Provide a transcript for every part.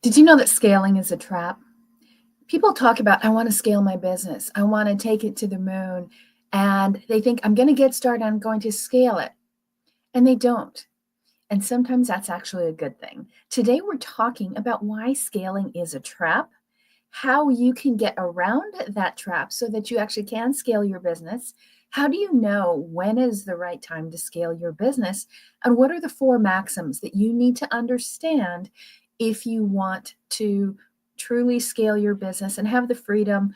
Did you know that scaling is a trap? People talk about, I want to scale my business. I want to take it to the moon. And they think, I'm going to get started. I'm going to scale it. And they don't. And sometimes that's actually a good thing. Today, we're talking about why scaling is a trap, how you can get around that trap so that you actually can scale your business. How do you know when is the right time to scale your business? And what are the four maxims that you need to understand if you want to truly scale your business and have the freedom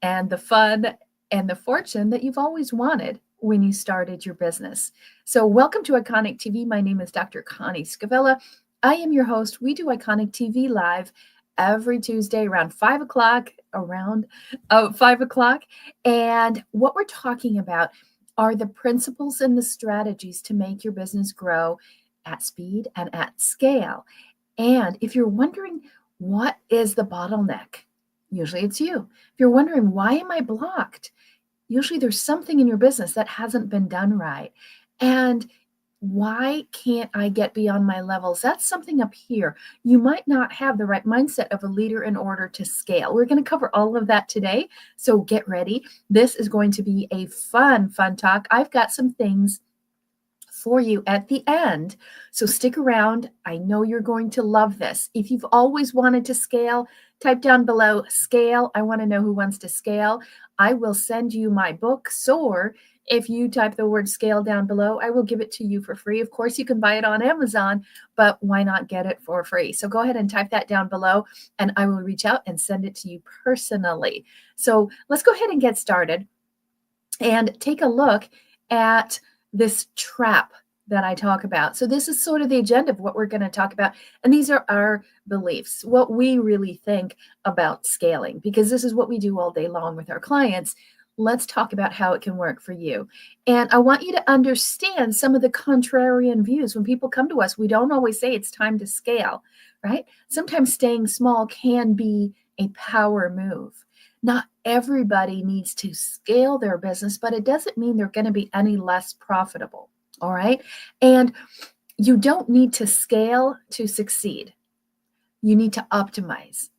and the fun and the fortune that you've always wanted when you started your business? So, welcome to Iconic TV. My name is Dr. Connie Scavella. I am your host. We do Iconic TV live every Tuesday around 5 o'clock, And what we're talking about are the principles and the strategies to make your business grow at speed and at scale. And if you're wondering what is the bottleneck, usually it's you. If you're wondering, why am I blocked? Usually there's something in your business that hasn't been done right. And why can't I get beyond my levels? That's something up here. You might not have the right mindset of a leader in order to scale. We're going to cover all of that today. So get ready. This is going to be a fun talk. I've got some things for you at the end. So stick around. I know you're going to love this. If you've always wanted to scale, type down below scale. I want to know who wants to scale. I will send you my book, Soar. If you type the word scale down below, I will give it to you for free. Of course, you can buy it on Amazon, but why not get it for free? So go ahead and type that down below, and I will reach out and send it to you personally. So let's go ahead and get started and take a look at this trap that I talk about. So this is sort of the agenda of what we're going to talk about. And these are our beliefs, what we really think about scaling, because this is what we do all day long with our clients. Let's talk about how it can work for you. And I want you to understand some of the contrarian views. When people come to us, we don't always say it's time to scale, right? Sometimes staying small can be a power move. Not everybody needs to scale their business, but it doesn't mean they're going to be any less profitable. All right. And you don't need to scale to succeed. You need to optimize.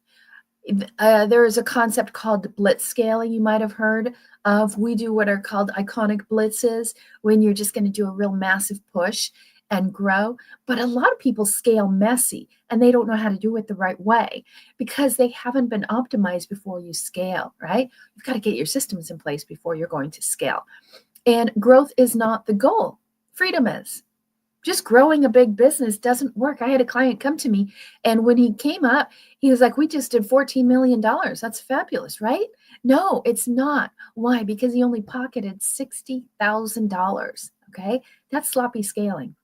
There is a concept called blitz scaling you might have heard of. We do what are called iconic blitzes, when you're just going to do a real massive push and grow. But a lot of people scale messy and they don't know how to do it the right way because they haven't been optimized before you scale, right? You've got to get your systems in place before you're going to scale. And growth is not the goal. Freedom is. Just growing a big business doesn't work. I had a client come to me, and when he came up, he was like, we just did $14 million. That's fabulous, right? No, it's not. Why? Because he only pocketed $60,000. Okay. That's sloppy scaling.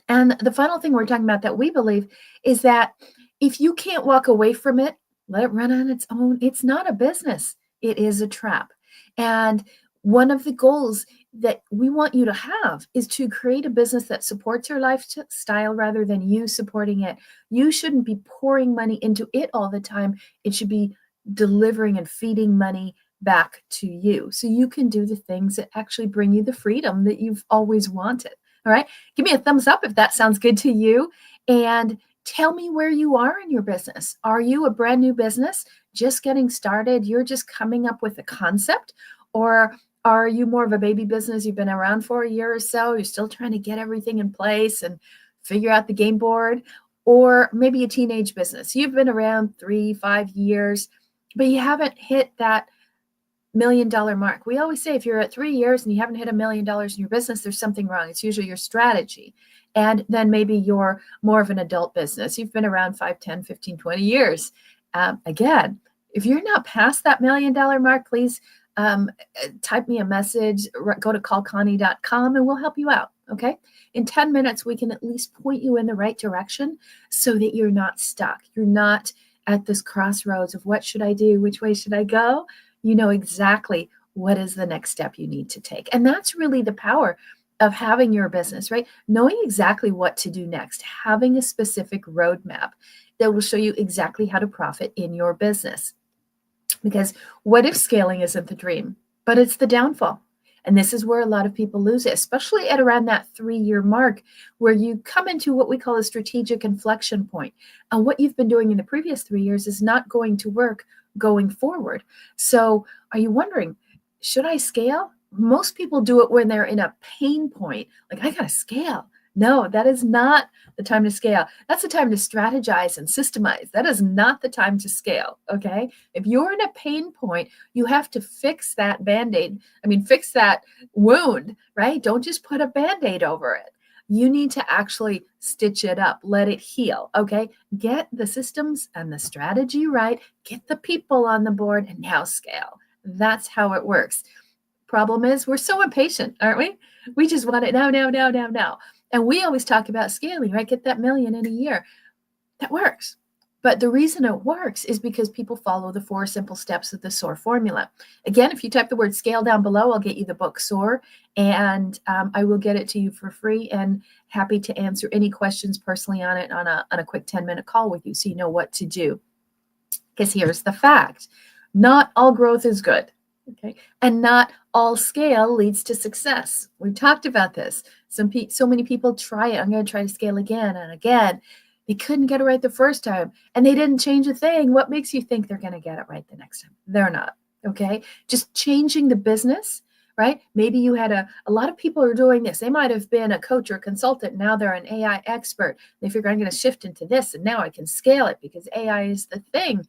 And the final thing we're talking about that we believe is that if you can't walk away from it, let it run on its own. It's not a business. It is a trap. And one of the goals that we want you to have is to create a business that supports your lifestyle rather than you supporting it. You shouldn't be pouring money into it all the time. It should be delivering and feeding money back to you so you can do the things that actually bring you the freedom that you've always wanted. All right. Give me a thumbs up if that sounds good to you. And tell me where you are in your business. Are you a brand new business, just getting started? You're just coming up with a concept? Or are you more of a baby business? You've been around for a year or so. You're still trying to get everything in place and figure out the game board. Or maybe a teenage business. You've been around 3-5 years, but you haven't hit that $1 million mark. We always say if you're at 3 years and you haven't hit $1 million in your business, there's something wrong. It's usually your strategy. And then maybe you're more of an adult business. You've been around 5, 10, 15, 20 years. Again, if you're not past that $1 million mark, please type me a message, go to callconnie.com and we'll help you out. Okay. In 10 minutes, we can at least point you in the right direction so that you're not stuck. You're not at this crossroads of what should I do? Which way should I go? You know exactly what is the next step you need to take. And that's really the power of having your business, right? Knowing exactly what to do next, having a specific roadmap that will show you exactly how to profit in your business. Because what if scaling isn't the dream, but it's the downfall? And this is where a lot of people lose it, especially at around that 3-year mark, where you come into what we call a strategic inflection point. And what you've been doing in the previous 3 years is not going to work going forward. So are you wondering, should I scale? Most people do it when they're in a pain point, like, I got to scale. No, that is not the time to scale. That's the time to strategize and systemize. That is not the time to scale. Okay. If you're in a pain point, you have to fix that band-aid. Fix that wound, right? Don't just put a band-aid over it. You need to actually stitch it up, let it heal. Okay. Get the systems and the strategy right, get the people on the board, and now scale. That's how it works. Problem is, we're so impatient, aren't we? We just want it now, now, now, now, now. And we always talk about scaling, right? Get that million in a year. That works. But the reason it works is because people follow the 4 simple steps of the SOAR formula. Again, if you type the word scale down below, I'll get you the book SOAR, and I will get it to you for free, and happy to answer any questions personally on it on a quick 10-minute call with you so you know what to do. Because here's the fact. Not all growth is good. Okay. And not all scale leads to success. We've talked about this. So many people try it. I'm going to try to scale again and again. They couldn't get it right the first time, and they didn't change a thing. What makes you think they're going to get it right the next time? They're not. Okay. Just changing the business, right? Maybe you had a lot of people are doing this. They might have been a coach or a consultant. Now they're an AI expert. They figure, I'm going to shift into this, and now I can scale it because AI is the thing.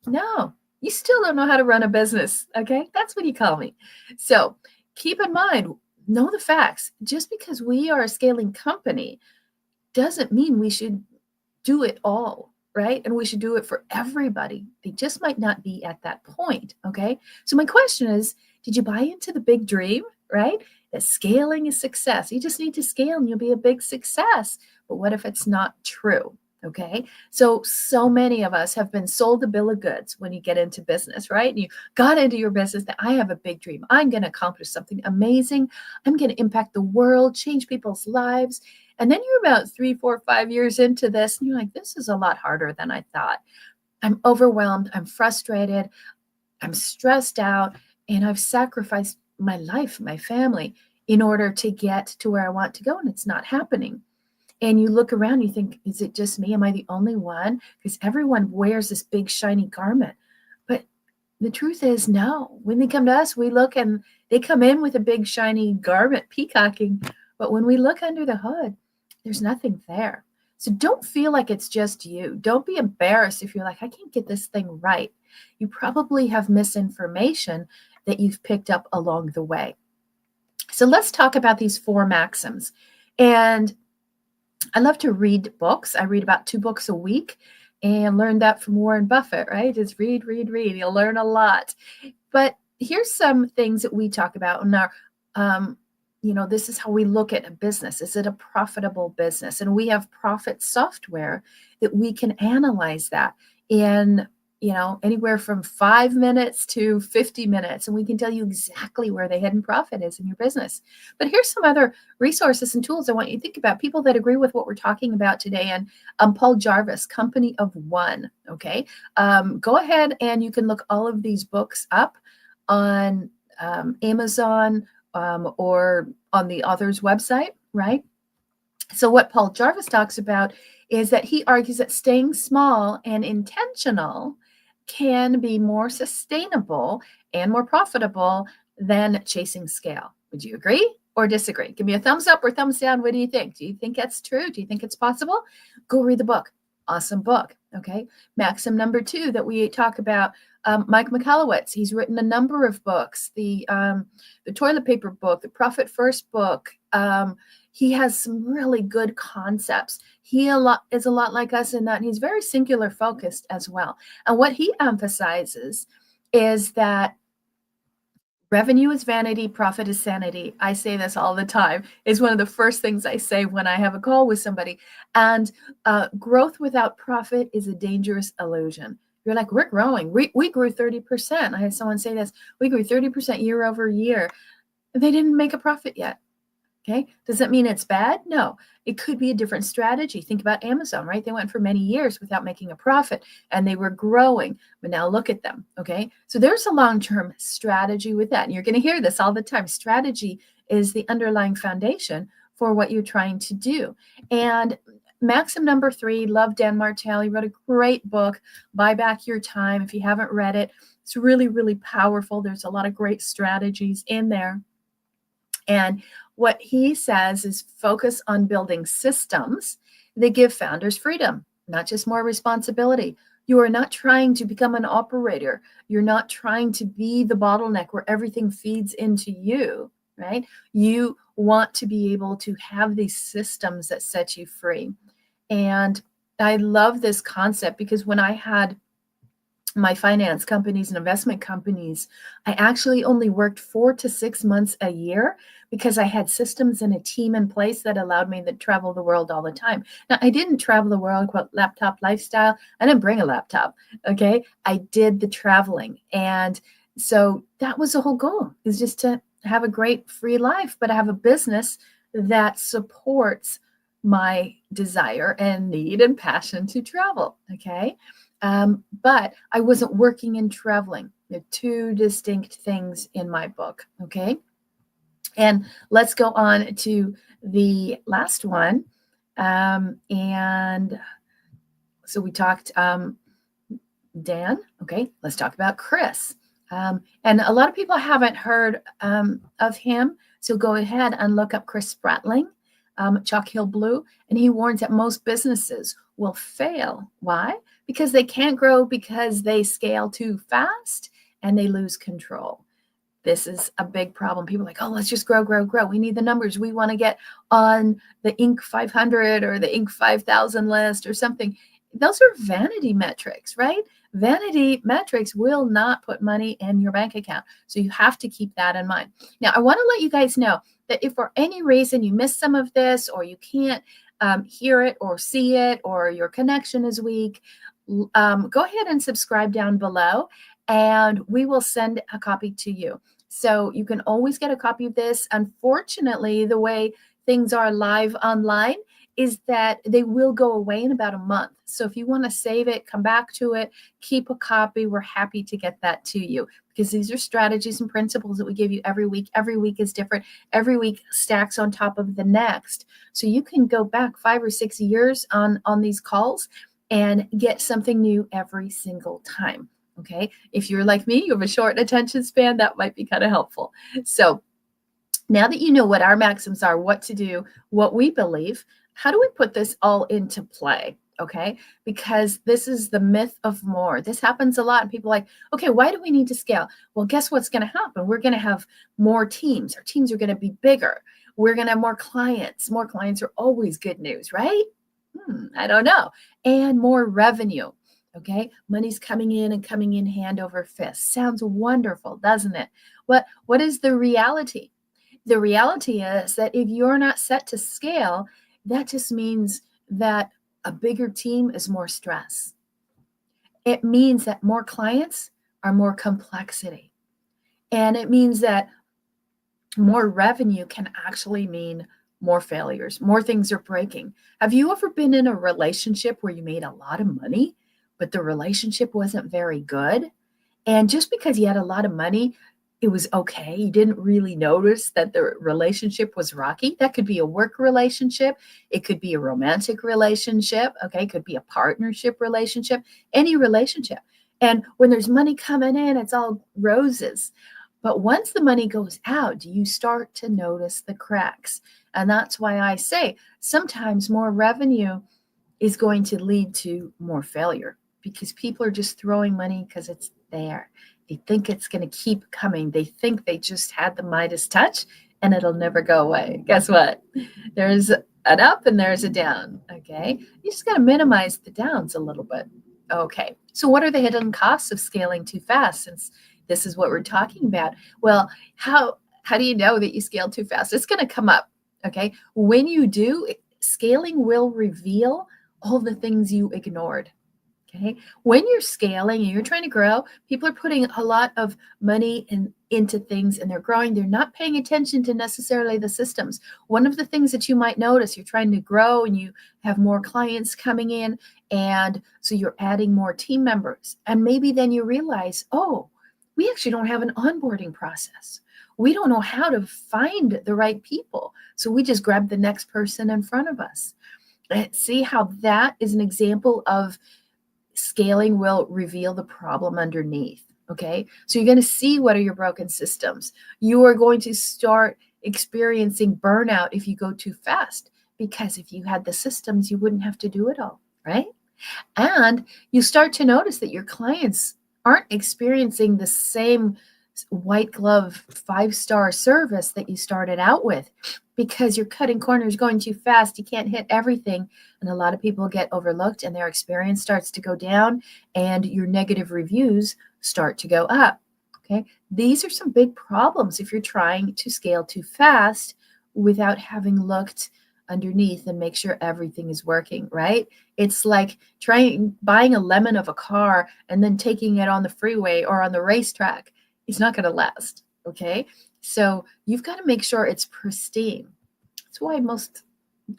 No, you still don't know how to run a business. Okay. That's what you call me. So keep in mind, know the facts. Just because we are a scaling company doesn't mean we should do it all, right? And we should do it for everybody. They just might not be at that point. Okay. So my question is, did you buy into the big dream, right? That scaling is success. You just need to scale and you'll be a big success. But what if it's not true? Okay. So many of us have been sold a bill of goods when you get into business, right? And you got into your business that I have a big dream. I'm going to accomplish something amazing. I'm going to impact the world, change people's lives. And then you're about 3, 4, 5 years into this, and you're like, this is a lot harder than I thought. I'm overwhelmed. I'm frustrated. I'm stressed out. And I've sacrificed my life, my family, in order to get to where I want to go. And it's not happening. And you look around, you think, is it just me? Am I the only one? Because everyone wears this big shiny garment. But the truth is, no. When they come to us, we look and they come in with a big shiny garment, peacocking. But when we look under the hood, there's nothing there. So don't feel like it's just you. Don't be embarrassed if you're like, I can't get this thing right. You probably have misinformation that you've picked up along the way. So let's talk about these 4 maxims. And I love to read books. I read about 2 books a week, and learned that from Warren Buffett, right? Just read, read, read. You'll learn a lot. But here's some things that we talk about in our, this is how we look at a business. Is it a profitable business? And we have profit software that we can analyze that in, anywhere from 5 minutes to 50 minutes. And we can tell you exactly where the hidden profit is in your business. But here's some other resources and tools I want you to think about. People that agree with what we're talking about today. And Paul Jarvis, Company of One. Okay. Go ahead and you can look all of these books up on Amazon or on the author's website, right? So what Paul Jarvis talks about is that he argues that staying small and intentional can be more sustainable and more profitable than chasing scale. Would you agree or disagree? Give me a thumbs up or thumbs down. What do you think? Do you think that's true? Do you think it's possible? Go read the book. Awesome book. Okay. Maxim number 2 that we talk about, Mike Michalowicz. He's written a number of books, the toilet paper book, the Profit First book. He has some really good concepts. He is a lot like us in that he's very singular focused as well. And what he emphasizes is that revenue is vanity, profit is sanity. I say this all the time. It's one of the first things I say when I have a call with somebody. And growth without profit is a dangerous illusion. You're like, we're growing. We grew 30%. I had someone say this. We grew 30% year over year. They didn't make a profit yet. Okay. Does that mean it's bad? No, it could be a different strategy. Think about Amazon, right? They went for many years without making a profit and they were growing, but now look at them. Okay. So there's a long-term strategy with that. And you're going to hear this all the time. Strategy is the underlying foundation for what you're trying to do. And maxim number 3, love Dan Martell. He wrote a great book, Buy Back Your Time. If you haven't read it, it's really, really powerful. There's a lot of great strategies in there. And what he says is focus on building systems that give founders freedom, not just more responsibility. You are not trying to become an operator. You're not trying to be the bottleneck where everything feeds into you, right? You want to be able to have these systems that set you free. And I love this concept because when I had my finance companies and investment companies, I actually only worked 4 to 6 months a year because I had systems and a team in place that allowed me to travel the world all the time. Now, I didn't travel the world, quote, laptop lifestyle. I didn't bring a laptop, okay? I did the traveling. And so that was the whole goal, is just to have a great free life, but I have a business that supports my desire and need and passion to travel, okay? But I wasn't working and traveling. They're two distinct things in my book, okay? And let's go on to the last one. And so we talked Dan, okay? Let's talk about Chris. And a lot of people haven't heard of him, so go ahead and look up Chris Spratling, Chalk Hill Blue, and he warns that most businesses will fail. Why? Because they can't grow because they scale too fast and they lose control. This is a big problem. People are like, oh, let's just grow, grow, grow. We need the numbers. We want to get on the Inc. 500 or the Inc. 5000 list or something. Those are vanity metrics, right? Vanity metrics will not put money in your bank account. So you have to keep that in mind. Now, I want to let you guys know that if for any reason you missed some of this or you can't hear it or see it or your connection is weak, go ahead and subscribe down below and we will send a copy to you. So you can always get a copy of this. Unfortunately, the way things are live online is that they will go away in about a month. So if you want to save it, come back to it, keep a copy, we're happy to get that to you because these are strategies and principles that we give you every week. Every week is different. Every week stacks on top of the next. So you can go back 5 or 6 years on these calls and get something new every single time. Okay. If you're like me, you have a short attention span, that might be kind of helpful. So now that you know what our maxims are, what to do, what we believe, how do we put this all into play? Okay. Because this is the myth of more. This happens a lot. And people are like, okay, why do we need to scale? Well, guess what's going to happen? We're going to have more teams. Our teams are going to be bigger. We're going to have more clients. More clients are always good news, right? I don't know. And more revenue. Okay. Money's coming in hand over fist. Sounds wonderful, doesn't it? What is the reality? The reality is that if you're not set to scale, that just means that a bigger team is more stress. It means that more clients are more complexity. And it means that more revenue can actually mean more failures, more things are breaking. Have you ever been in a relationship where you made a lot of money, but the relationship wasn't very good? And just because you had a lot of money, it was okay. You didn't really notice that the relationship was rocky. That could be a work relationship. It could be a romantic relationship. Okay. It could be a partnership relationship, any relationship. And when there's money coming in, it's all roses. But once the money goes out, you start to notice the cracks. And that's why I say sometimes more revenue is going to lead to more failure because people are just throwing money because it's there. They think it's going to keep coming. They think they just had the Midas touch and it'll never go away. Guess what? There's an up and there's a down. Okay. You just got to minimize the downs a little bit. Okay. So what are the hidden costs of scaling too fast? Since this is what we're talking about. Well, how do you know that you scale too fast? It's going to come up. Okay. When you do, scaling will reveal all the things you ignored. Okay. When you're scaling and you're trying to grow, people are putting a lot of money into things and they're growing. They're not paying attention to necessarily the systems. One of the things that you might notice, you're trying to grow and you have more clients coming in. And so you're adding more team members. And maybe then you realize, oh, we actually don't have an onboarding process. We don't know how to find the right people. So we just grab the next person in front of us. And see how that is an example of scaling will reveal the problem underneath. Okay. So you're going to see what are your broken systems. You are going to start experiencing burnout if you go too fast, because if you had the systems, you wouldn't have to do it all. Right. And you start to notice that your clients aren't experiencing the same white glove 5-star service that you started out with, because you're cutting corners, going too fast. You can't hit everything. And a lot of people get overlooked and their experience starts to go down and your negative reviews start to go up. Okay. These are some big problems if you're trying to scale too fast without having looked underneath and make sure everything is working, right? It's like buying a lemon of a car and then taking it on the freeway or on the racetrack. It's not going to last. Okay. So you've got to make sure it's pristine. That's why most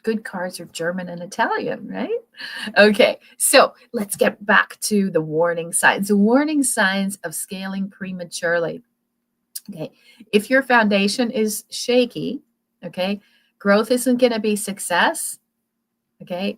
good cars are German and Italian, right? Okay. So let's get back to the warning signs. The warning signs of scaling prematurely. Okay. If your foundation is shaky, okay, growth isn't going to be success. Okay.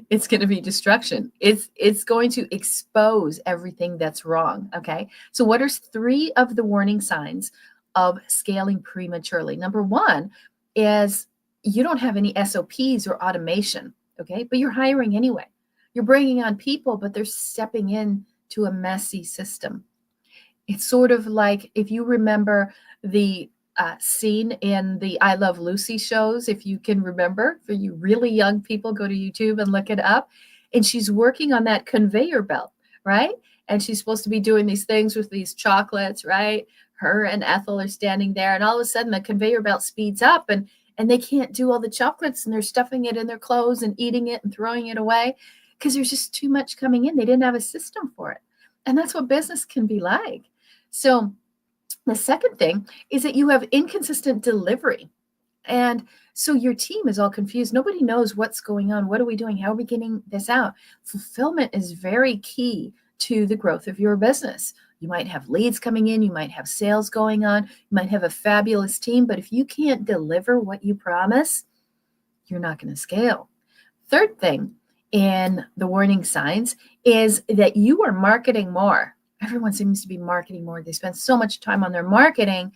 It's going to be destruction. It's going to expose everything that's wrong. Okay. So what are 3 of the warning signs of scaling prematurely? Number 1 is you don't have any SOPs or automation. Okay. But you're hiring anyway. You're bringing on people, but they're stepping in to a messy system. It's sort of like, if you remember the scene in the I Love Lucy shows, if you can remember, for you really young people, go to YouTube and look it up. And she's working on that conveyor belt, right? And she's supposed to be doing these things with these chocolates, right? Her and Ethel are standing there, and all of a sudden the conveyor belt speeds up and they can't do all the chocolates, and they're stuffing it in their clothes and eating it and throwing it away because there's just too much coming in. They didn't have a system for it. And that's what business can be like. So the second thing is that you have inconsistent delivery. And so your team is all confused. Nobody knows what's going on. What are we doing? How are we getting this out? Fulfillment is very key to the growth of your business. You might have leads coming in. You might have sales going on. You might have a fabulous team. But if you can't deliver what you promise, you're not going to scale. Third thing in the warning signs is that you are marketing more. Everyone seems to be marketing more. They spend so much time on their marketing,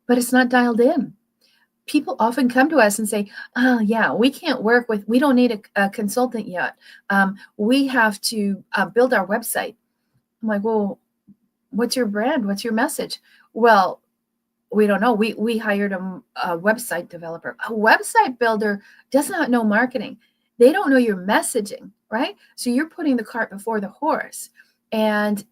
but it's not dialed in. People often come to us and say, oh, yeah, we don't need a consultant yet. We have to build our website. I'm like, well, what's your brand? What's your message? Well, we don't know. We hired a website developer. A website builder does not know marketing. They don't know your messaging, right? So you're putting the cart before the horse. And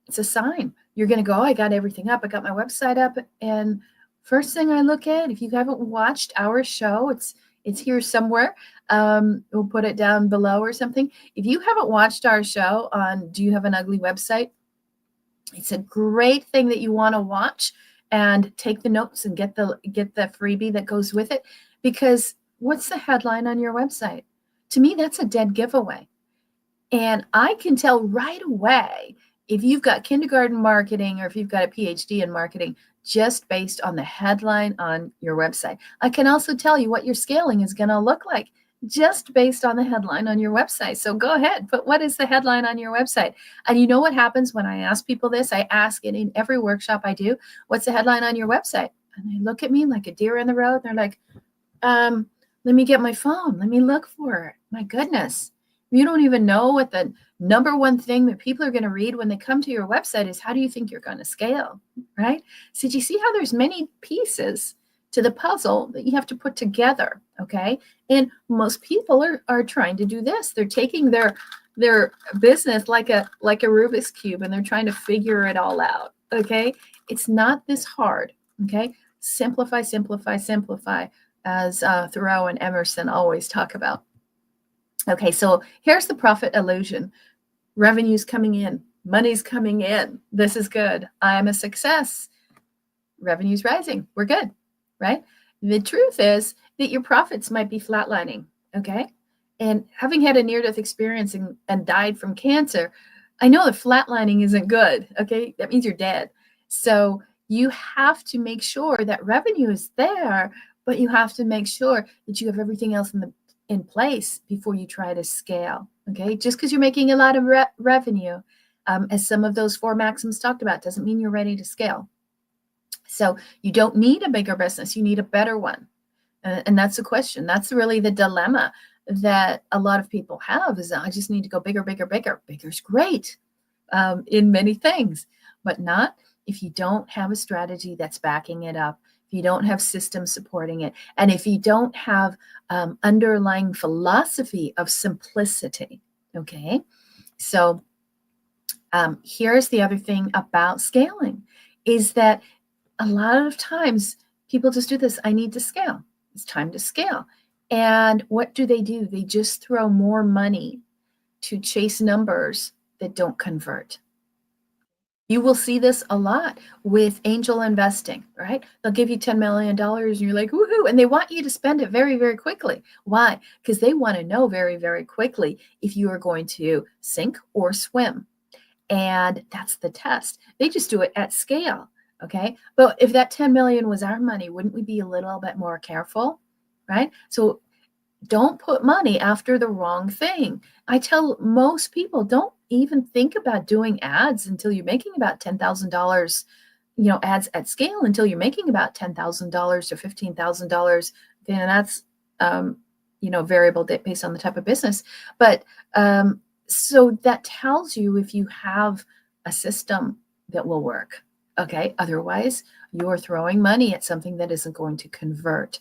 it's a sign. You're going to go, oh, I got everything up. I got my website up. And first thing I look at, if you haven't watched our show, it's here somewhere. We'll put it down below or something. If you haven't watched our show on Do You Have an Ugly Website? It's a great thing that you want to watch and take the notes and get the freebie that goes with it. Because what's the headline on your website? To me, that's a dead giveaway. And I can tell right away if you've got kindergarten marketing or if you've got a PhD in marketing just based on the headline on your website. I can also tell you what your scaling is going to look like just based on the headline on your website. So go ahead, put what is the headline on your website? And you know what happens when I ask people this? I ask it in every workshop I do, what's the headline on your website? And they look at me like a deer in the road. They're like, let me get my phone. Let me look for it. My goodness. You don't even know what the number one thing that people are going to read when they come to your website is, how do you think you're going to scale, right? So do you see how there's many pieces to the puzzle that you have to put together, okay? And most people are trying to do this. They're taking their business like a Rubik's Cube, and they're trying to figure it all out, okay? It's not this hard, okay? Simplify, simplify, simplify, as Thoreau and Emerson always talk about. Okay, so here's the profit illusion. Revenue's coming in, money's coming in. This is good. I'm a success. Revenue's rising. We're good, right? The truth is that your profits might be flatlining, okay? And having had a near-death experience and died from cancer, I know that flatlining isn't good, okay? That means you're dead. So you have to make sure that revenue is there, but you have to make sure that you have everything else in place before you try to scale, okay? Just because you're making a lot of revenue, as some of those 4 maxims talked about, doesn't mean you're ready to scale. So you don't need a bigger business, you need a better one. And that's the question. That's really the dilemma that a lot of people have, is I just need to go bigger, bigger, bigger. Bigger's great in many things, but not if you don't have a strategy that's backing it up, if you don't have systems supporting it, and if you don't have underlying philosophy of simplicity, okay? So here's the other thing about scaling, is that a lot of times people just do this. I need to scale. It's time to scale. And what do? They just throw more money to chase numbers that don't convert. You will see this a lot with angel investing, right? They'll give you $10 million and you're like, woohoo. And they want you to spend it very, very quickly. Why? Because they want to know very, very quickly if you are going to sink or swim. And that's the test. They just do it at scale. Okay. But if that 10 million was our money, wouldn't we be a little bit more careful? Right. So don't put money after the wrong thing. I tell most people, don't even think about doing ads until you're making about $10,000, ads at scale, until you're making about $10,000 to $15,000. And that's, variable based on the type of business. But so that tells you if you have a system that will work. Okay. Otherwise, you're throwing money at something that isn't going to convert.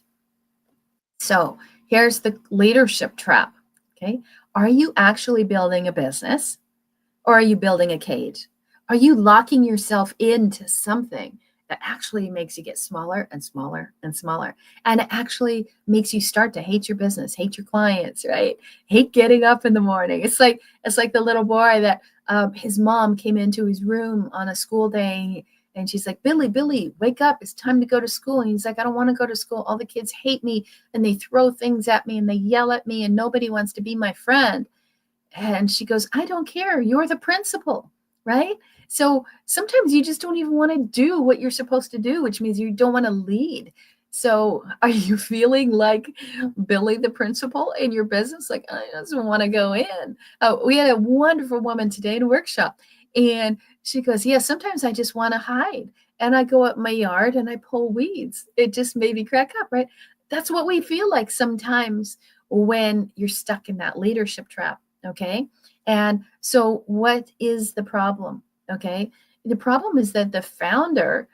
So here's the leadership trap. Okay. Are you actually building a business, or are you building a cage? Are you locking yourself into something that actually makes you get smaller and smaller and smaller? And it actually makes you start to hate your business, hate your clients, right? Hate getting up in the morning. It's like the little boy that his mom came into his room on a school day, and she's like, Billy, wake up. It's time to go to school. And he's like, I don't want to go to school. All the kids hate me, and they throw things at me, and they yell at me, and nobody wants to be my friend. And she goes, I don't care. You're the principal, right? So sometimes you just don't even want to do what you're supposed to do, which means you don't want to lead. So are you feeling like Billy the principal in your business? Like, I just want to go in. We had a wonderful woman today in a workshop, and she goes, yeah, sometimes I just want to hide. And I go up my yard and I pull weeds. It just made me crack up, right? That's what we feel like sometimes when you're stuck in that leadership trap. Okay. And so what is the problem? Okay. The problem is that the founder,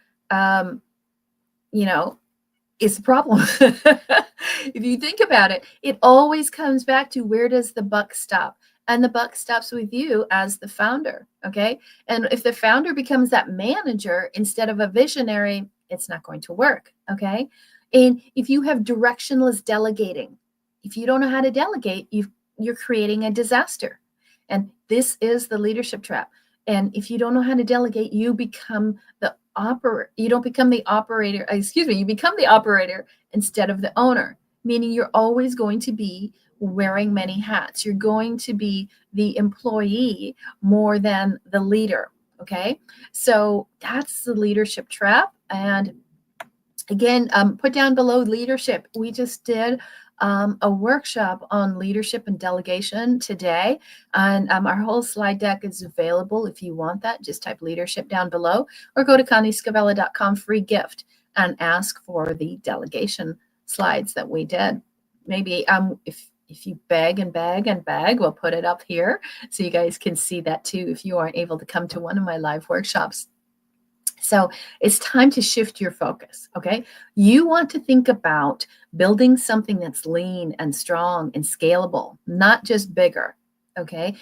is the problem. If you think about it, it always comes back to, where does the buck stop? And the buck stops with you as the founder. Okay. And if the founder becomes that manager instead of a visionary, it's not going to work. Okay. And if you have directionless delegating, if you don't know how to delegate, you're creating a disaster. And this is the leadership trap. And if you don't know how to delegate, you become the operator. You don't become the operator. You become the operator instead of the owner, meaning you're always going to be wearing many hats. You're going to be the employee more than the leader. Okay. So that's the leadership trap. And again, put down below leadership. We just did a workshop on leadership and delegation today. And our whole slide deck is available if you want that. Just type leadership down below, or go to ConnieScavella.com, free gift, and ask for the delegation slides that we did. Maybe if you beg and beg and beg, we'll put it up here so you guys can see that too if you aren't able to come to one of my live workshops. So it's time to shift your focus, okay? You want to think about building something that's lean and strong and scalable, not just bigger, okay?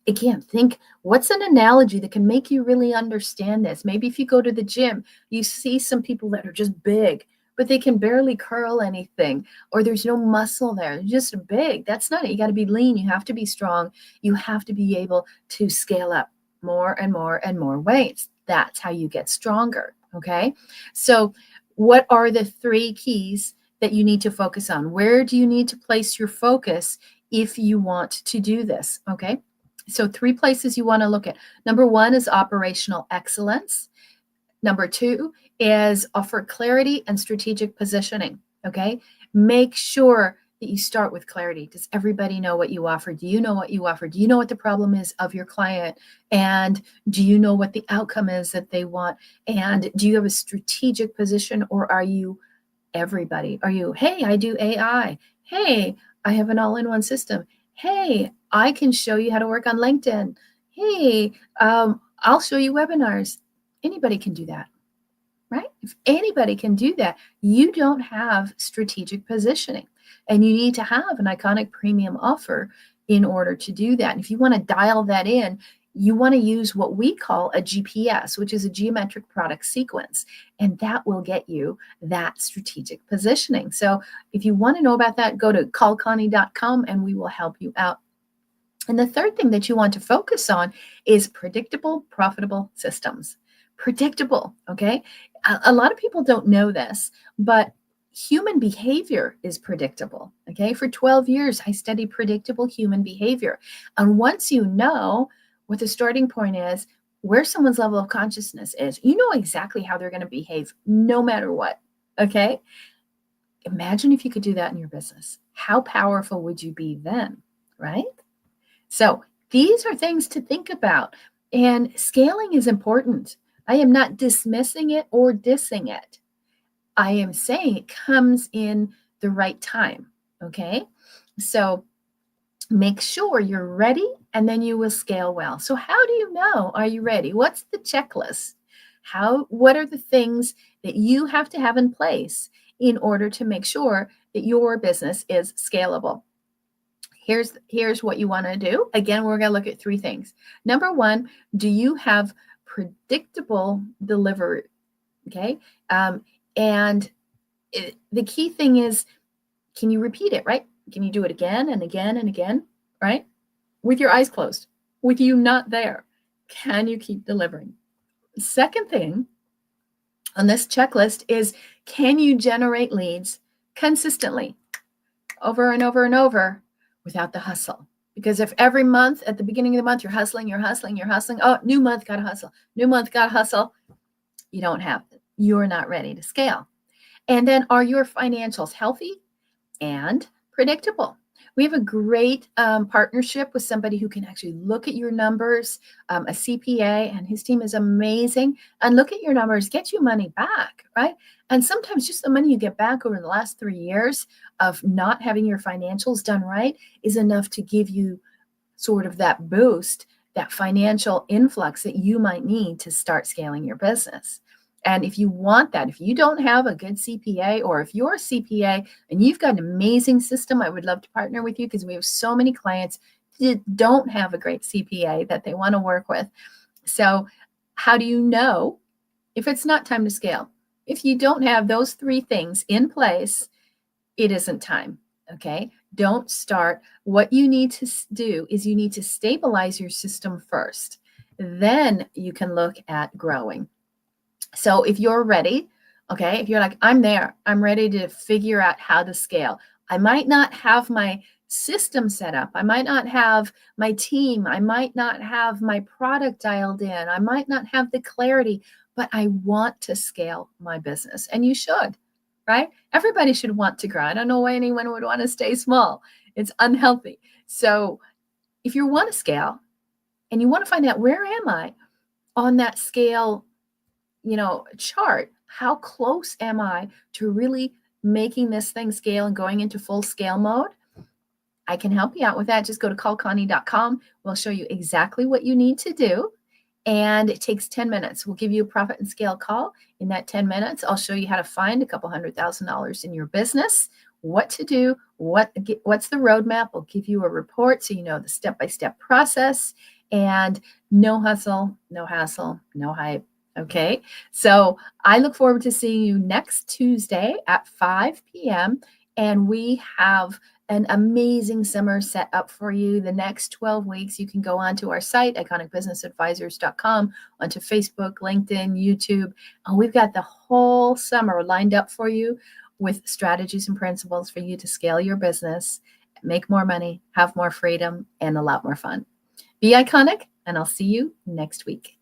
Again, think, what's an analogy that can make you really understand this? Maybe if you go to the gym, you see some people that are just big, but they can barely curl anything, or there's no muscle there. They're just big. That's not it. You got to be lean. You have to be strong. You have to be able to scale up more and more and more weights. That's how you get stronger. Okay. So, what are the three keys that you need to focus on? Where do you need to place your focus if you want to do this? Okay. So, three places you want to look at. Number one is operational excellence. Number two is offer clarity and strategic positioning. Okay. Make sure that you start with clarity. Does everybody know what you offer? Do you know what you offer? Do you know what the problem is of your client? And do you know what the outcome is that they want? And do you have a strategic position, or are you everybody? Are you, hey, I do AI. Hey, I have an all-in-one system. Hey, I can show you how to work on LinkedIn. Hey, I'll show you webinars. Anybody can do that, right? If anybody can do that, you don't have strategic positioning, and you need to have an iconic premium offer in order to do that. And if you want to dial that in, you want to use what we call a GPS, which is a geometric product sequence, and that will get you that strategic positioning. So if you want to know about that, go to callconnie.com and we will help you out. And the third thing that you want to focus on is predictable, profitable systems. Predictable, okay? A lot of people don't know this, but human behavior is predictable, okay? For 12 years, I studied predictable human behavior. And once you know what the starting point is, where someone's level of consciousness is, you know exactly how they're going to behave no matter what, okay? Imagine if you could do that in your business. How powerful would you be then, right? So these are things to think about. And scaling is important. I am not dismissing it or dissing it. I am saying it comes in the right time. Okay. So make sure you're ready, and then you will scale well. So how do you know? Are you ready? What's the checklist? What are the things that you have to have in place in order to make sure that your business is scalable? Here's what you want to do. Again, we're going to look at three things. Number one, do you have predictable delivery? Okay. And the key thing is, can you repeat it, right? Can you do it again and again and again, right? With your eyes closed, with you not there. Can you keep delivering? Second thing on this checklist is, can you generate leads consistently over and over and over without the hustle? Because if every month at the beginning of the month you're hustling, oh, new month, got to hustle, new month, got to hustle, you don't have it. You're not ready to scale. And then, are your financials healthy and predictable? We have a great partnership with somebody who can actually look at your numbers, a CPA, and his team is amazing, and look at your numbers, get you money back, right? And sometimes just the money you get back over the last 3 years of not having your financials done right is enough to give you sort of that boost, that financial influx that you might need to start scaling your business. And if you want that, if you don't have a good CPA, or if you're a CPA and you've got an amazing system, I would love to partner with you, because we have so many clients that don't have a great CPA that they want to work with. So how do you know if it's not time to scale? If you don't have those three things in place, it isn't time. Okay. Don't start. What you need to do is you need to stabilize your system first. Then you can look at growing. So if you're ready, okay, if you're like, I'm there, I'm ready to figure out how to scale. I might not have my system set up. I might not have my team. I might not have my product dialed in. I might not have the clarity, but I want to scale my business. And you should, right? Everybody should want to grow. I don't know why anyone would want to stay small. It's unhealthy. So if you want to scale and you want to find out, where am I on that scale chart? How close am I to really making this thing scale and going into full scale mode? I can help you out with that. Just go to callconnie.com. We'll show you exactly what you need to do. And it takes 10 minutes. We'll give you a profit and scale call. In that 10 minutes, I'll show you how to find a couple $100,000 in your business, what to do, what's the roadmap. We'll give you a report so you know the step-by-step process, and no hustle, no hassle, no hype. Okay. So I look forward to seeing you next Tuesday at 5 p.m. And we have an amazing summer set up for you. The next 12 weeks, you can go onto our site, iconicbusinessadvisors.com, onto Facebook, LinkedIn, YouTube. And we've got the whole summer lined up for you with strategies and principles for you to scale your business, make more money, have more freedom, and a lot more fun. Be iconic, and I'll see you next week.